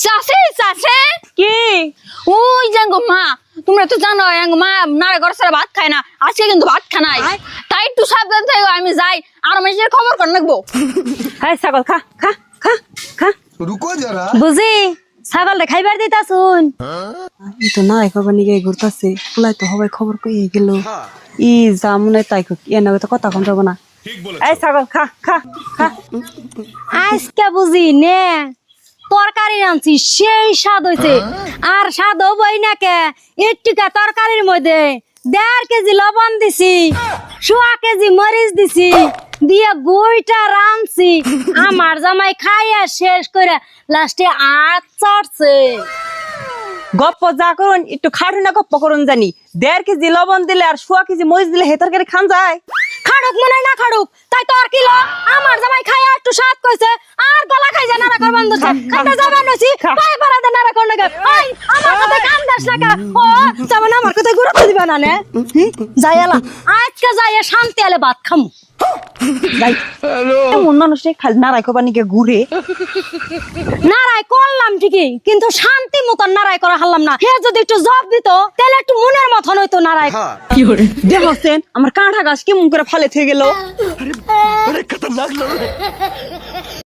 চাচে চাচে কি ওই যে মা তোমরা তো জানো মা নারে ঘর সারা ভাত খায় না, আজকে কিন্তু ভাত খানাই, তাই একটু সাবধান থাকো। আমি যাই আর মেয়ের খবর করে রাখবো। হ্যাঁ ছাগল খা খা খা খা रुको जरा। বুঝি ছাগলটা খাইবার দিতা শুন তো না খবর নিয়ে ঘুরতাছে ফুলাই তো সবাই খবর কই গেল ই জামুনে তাই এনে তো কথা কম যাব না। এই ছাগল খা খা খা আজকে বুঝি নে তরকারি রাঁধছি সেই স্বাদ হইছে আর স্বাদ হবই না কে একটুকা তরকারির মধ্যে 1.5 কেজি লবণ দিছি 1.5 কেজি মরিচ দিছি দিয়ে গুইটা রাঁধছি আমার জামাই খাইয়া শেষ করে লাস্টে আট চাটছে। গপ্প যা করুন একটু খাটু না গপ্প করুন জানি 1.5 কেজি লবণ দিলে আর 1.5 কেজি মরিচ দিলে হেতার করে খান যায়। খাড়ুক মনে না খাড়ুক তাই তো আর কিলো আমার জামাই খাইয়া একটু স্বাদ কইছে আর গলা খাই জানা রাখার বন্ধ খাইতে যাবেন নছি পায়ে পাড়াতে না রাখো না ওই আমার কথা কান দাস না কা ও যেমন আমার কথা গুরুত্ব দিবা না নে যাইলা আজকে যাইয়া শান্তি আলে ভাত খামু যাই এমন মানুষে খালি নারাই কবা নিকে ঘুরে নারাই করলাম ঠিকই কিন্তু শান্তি মতন নারাই করা হারলাম না। হে যদি একটু জব দিত তাহলে একটু মনের মতন হইতো নারাই। দেখছেন আমার কাঁঠা গাছ কেমন করে ফালে থেকে গেল। अरे खतरनाक लोग हैं।